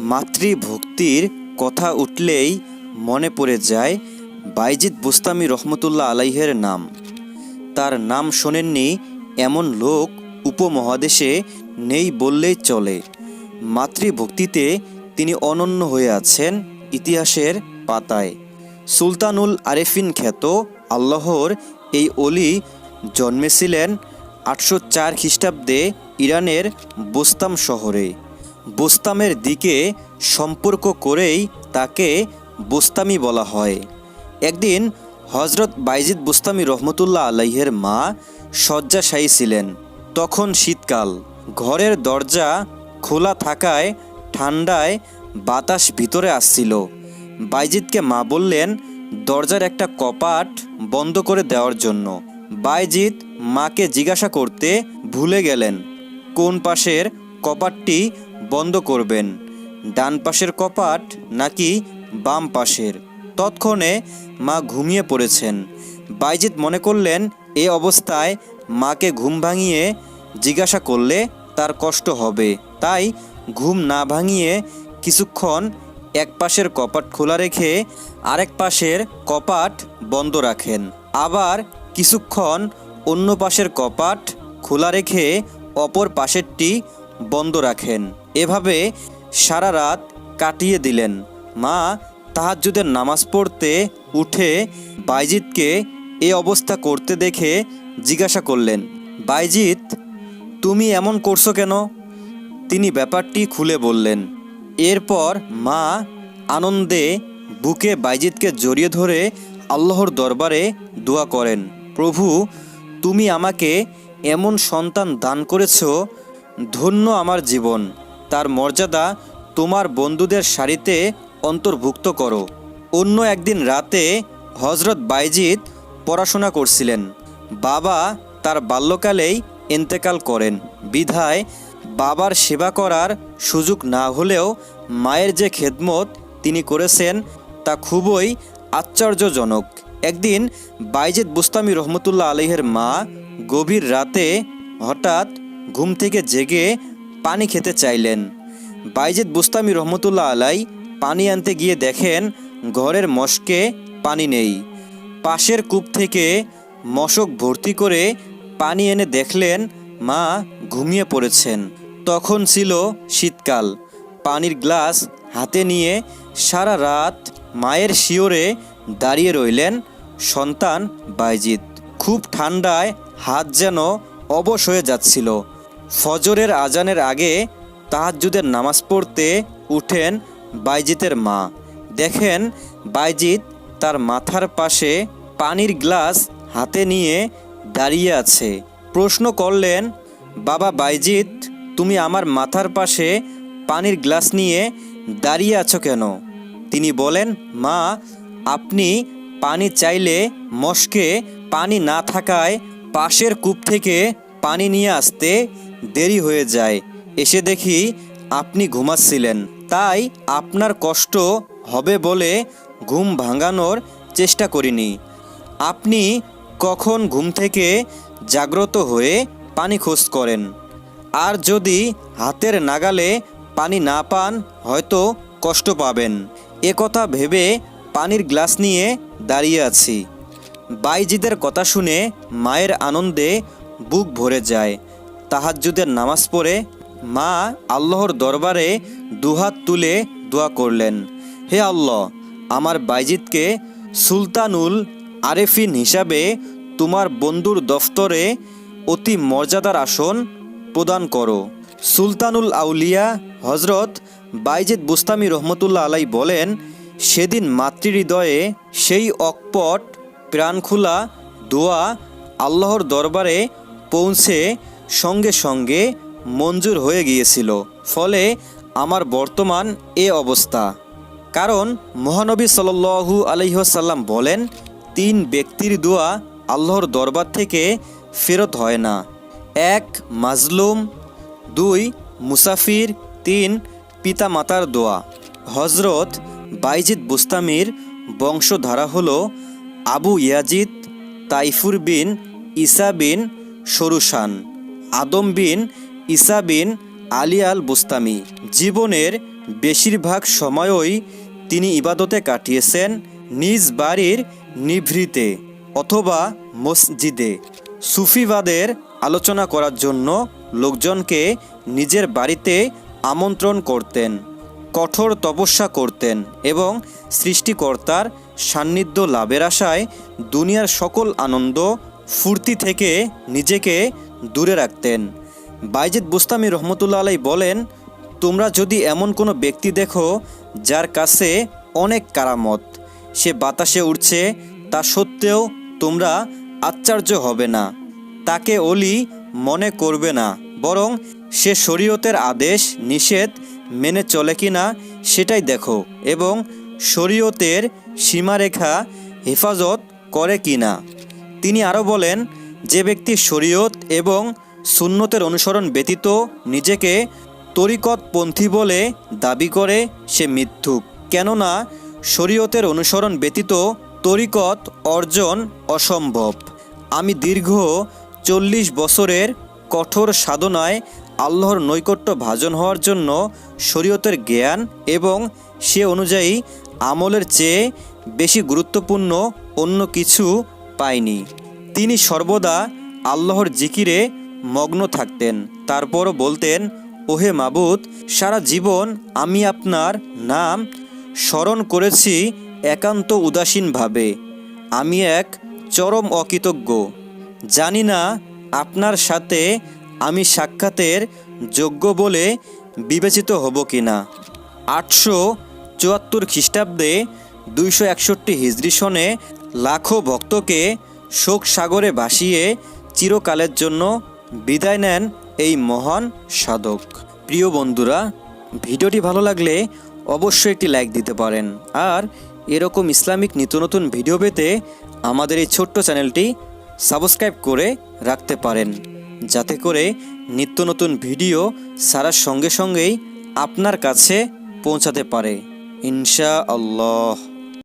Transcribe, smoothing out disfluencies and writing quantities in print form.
মাতৃভক্তির কথা উঠলেই মনে পড়ে যায় বাইজিদ বুস্তামি রহমতুল্লাহ আলাইহের নাম। তার নাম শোনেননি এমন লোক উপমহাদেশে নেই বললেই চলে। মাতৃভক্তিতে তিনি অনন্য হয়ে আছেন ইতিহাসের পাতায়। সুলতানুল আরেফিন খ্যাত আল্লাহর এই অলি জন্মেছিলেন 804 খ্রিস্টাব্দে ইরানের বোস্তাম শহরে। বোস্তামের দিকে সম্পর্ক করেই তাকে বোস্তামি বলা হয়। একদিন হজরত বাইজিদ বুস্তামি রহমতুল্লাহ আলাইহের মা শয্যাশায়ী ছিলেন। তখন শীতকাল, ঘরের দরজা খোলা থাকায় ঠান্ডায় বাতাস ভিতরে আসছিল। বাইজিদকে মা বললেন দরজার একটা কপাট বন্ধ করে দেওয়ার জন্য। বাইজিদ মাকে জিজ্ঞাসা করতে ভুলে গেলেন কোন পাশের কপাটটি বন্ধ করবেন, ডান পাশের কপাট নাকি বাম পাশের। তৎক্ষণে মা ঘুমিয়ে পড়েছেন। বাইজিদ মনে করলেন এ অবস্থায় মাকে ঘুম ভাঙিয়ে জিজ্ঞাসা করলে তার কষ্ট হবে, তাই ঘুম না ভাঙিয়ে কিছুক্ষণ এক পাশের কপাট খোলা রেখে আরেক পাশের কপাট বন্ধ রাখেন। আবার কিছুক্ষণ অন্য পাশের কপাট খোলা রেখে অপর পাশেরটি বন্ধ রাখেন। এভাবে সারা রাত কাটিয়ে দিলেন। মা তাহাজ্জুদের নামাজ পড়তে উঠে বাইজিদকে এ অবস্থা করতে দেখে জিজ্ঞাসা করলেন, বাইজিদ তুমি এমন করছো কেন? তিনি ব্যাপারটি খুলে বললেন। এরপর মা আনন্দে বুকে বাইজিদকে জড়িয়ে ধরে আল্লাহর দরবারে দোয়া করেন, প্রভু তুমি আমাকে এমন সন্তান দান করেছ, ধন্য আমার জীবন। তার মর্যাদা তোমার বন্ধুদের সারিতে অন্তর্ভুক্ত করো। অন্য একদিন রাতে হজরত বাইজিদ পড়াশোনা করছিলেন। বাবা তার বাল্যকালেই ইন্তেকাল করেন বিধায় বাবার সেবা করার সুযোগ না হলেও মায়ের যে খেদমত তিনি করেছেন তা খুবই আশ্চর্যজনক। একদিন বাইজিদ বুস্তামি রহমতুল্লাহ আলাইহের মা গভীর রাতে হঠাৎ ঘুম থেকে জেগে পানি খেতে চাইলেন। বাইজিদ বুস্তামি রহমতুল্লাহ আলাই পানি আনতে গিয়ে দেখেন ঘরের মশকে পানি নেই। পাশের কূপ থেকে মশক ভর্তি করে পানি এনে দেখলেন মা ঘুমিয়ে পড়েছেন। তখন ছিল শীতকাল। পানির গ্লাস হাতে নিয়ে সারা রাত মায়ের শিয়রে দাঁড়িয়ে রইলেন সন্তান বাইজিদ। খুব ঠান্ডায় হাত যেন অবশ হয়ে যাচ্ছিল। ফজরের আজানের আগে তাহাজ্জুদের নামাজ পড়তে উঠেন বাইজিদের মা। দেখেন বাইজিদ তার মাথার পাশে পানির গ্লাস হাতে নিয়ে দাঁড়িয়ে আছে। প্রশ্ন করলেন, বাবা বাইজিদ তুমি আমার মাথার পাশে পানির গ্লাস নিয়ে দাঁড়িয়ে আছো কেন? তিনি বলেন, মা আপনি পানি চাইলে মশকে পানি না থাকায় পাশের কূপ থেকে পানি নিয়ে আসতে দেরি হয়ে যায়। এসে দেখি আপনি ঘুমাচ্ছিলেন, তাই আপনার কষ্ট হবে বলে ঘুম ভাঙানোর চেষ্টা করিনি। আপনি কখন ঘুম থেকে জাগ্রত হয়ে পানি খোঁজ করেন, আর যদি হাতের নাগালে পানি না পান হয়তো কষ্ট পাবেন। এ কথা ভেবে পানির গ্লাস নিয়ে দাঁড়িয়ে আছি। বাইজিদের কথা শুনে মায়ের আনন্দে বুক ভরে যায়। তাহাজ্জুদের নামাজ পড়ে মা আল্লাহর দরবারে দুহাত তুলে দোয়া করলেন, হে আল্লাহ আমার বাইজিদকে সুলতানুল আরেফিন হিসাবে তোমার বন্ধুর দফতরে অতি মর্যাদার আসন প্রদান করো। সুলতানুল আউলিয়া হজরত বাইজিদ বুস্তামি রহমতুল্লাহ আলাই বলেন, সেদিন মাতৃহৃদয়ে সেই অকপট প্রাণখোলা দোয়া আল্লাহর দরবারে পৌঁছে সঙ্গে সঙ্গে মঞ্জুর হয়ে গিয়েছিল। ফলে আমার বর্তমান এ অবস্থা। কারণ মহানবী সাল্লাল্লাহু আলাইহি ওয়াসাল্লাম বলেন, 3 ব্যক্তির দোয়া আল্লাহর দরবার থেকে ফেরত হয় না। 1 মাজলুম, 2 মুসাফির, 3 পিতা মাতার দোয়া। হজরত বাইজিদ বুস্তামির বংশধারা হল আবু ইয়াজিদ, তাইফুর বিন ঈসা বিন সরুশান, আদম বিন ঈসা বিন আলী আল বুস্তামি। জীবনের বেশিরভাগ সময়ই তিনি ইবাদতে কাটিয়েছেন নিজ বাড়ির নিভৃতে অথবা মসজিদে। সুফিবাদের আলোচনা করার জন্য লোকজনকে নিজের বাড়িতে আমন্ত্রণ করতেন, কঠোর তপস্যা করতেন এবং সৃষ্টিকর্তার সান্নিধ্য লাভের আশায় দুনিয়ার সকল আনন্দ ফুর্তি থেকে নিজেকে দূরে রাখতেন। বাইজিদ বুস্তামি রহমতুল্লাহ আলাই বলেন, তোমরা যদি এমন কোনো ব্যক্তি দেখো যার কাছে অনেক কারামত, সে বাতাসে উড়ছে, তা সত্ত্বেও তোমরা আশ্চর্য হবে না, তাকে অলি মনে করবে না, বরং সে শরীয়তের আদেশ নিষেধ মেনে চলে কিনা সেটাই দেখো এবং শরীয়তের সীমারেখা হেফাজত করে কিনা। তিনি আরও বলেন, যে ব্যক্তি শরীয়ত এবং সুন্নতের অনুসরণ ব্যতীত নিজেকে তরিকতপন্থী বলে দাবি করে সে মিথ্যুক, কেননা শরীয়তের অনুসরণ ব্যতীত তরিকত অর্জন অসম্ভব। আমি দীর্ঘ 40 বছরের কঠোর সাধনায় আল্লাহর নৈকট্য ভাজন হওয়ার জন্য শরীয়তের জ্ঞান এবং সে অনুযায়ী আমলের চেয়ে বেশি গুরুত্বপূর্ণ অন্য কিছু পাইনি। তিনি সর্বদা আল্লাহর জিকিরে মগ্ন থাকতেন। তারপরও বলতেন, ওহে মাবুদ, সারা জীবন আমি আপনার নাম স্মরণ করেছি একান্ত উদাসীনভাবে। আমি এক চরম অকৃতজ্ঞ। জানি না আপনার সাথে আমি সাক্ষাতের যোগ্য বলে বিবেচিত হব কিনা। 874 খ্রিস্টাব্দে 261 হিজরি সনে লাখো ভক্তকে শোক সাগরে ভাসিয়ে চিরকালের জন্য বিদায় নেন এই মহান সাধক। প্রিয় বন্ধুরা, ভিডিওটি ভালো লাগলে অবশ্যই একটি লাইক দিতে পারেন, আর এরকম ইসলামিক নিত্য নতুন ভিডিও পেতে আমাদের এই ছোট্ট চ্যানেলটি সাবস্ক্রাইব করে রাখতে পারেন, যাতে করে নিত্য নতুন ভিডিও ছাড়ার সঙ্গে সঙ্গেই আপনার কাছে পৌঁছাতে পারে ইনশাআল্লাহ।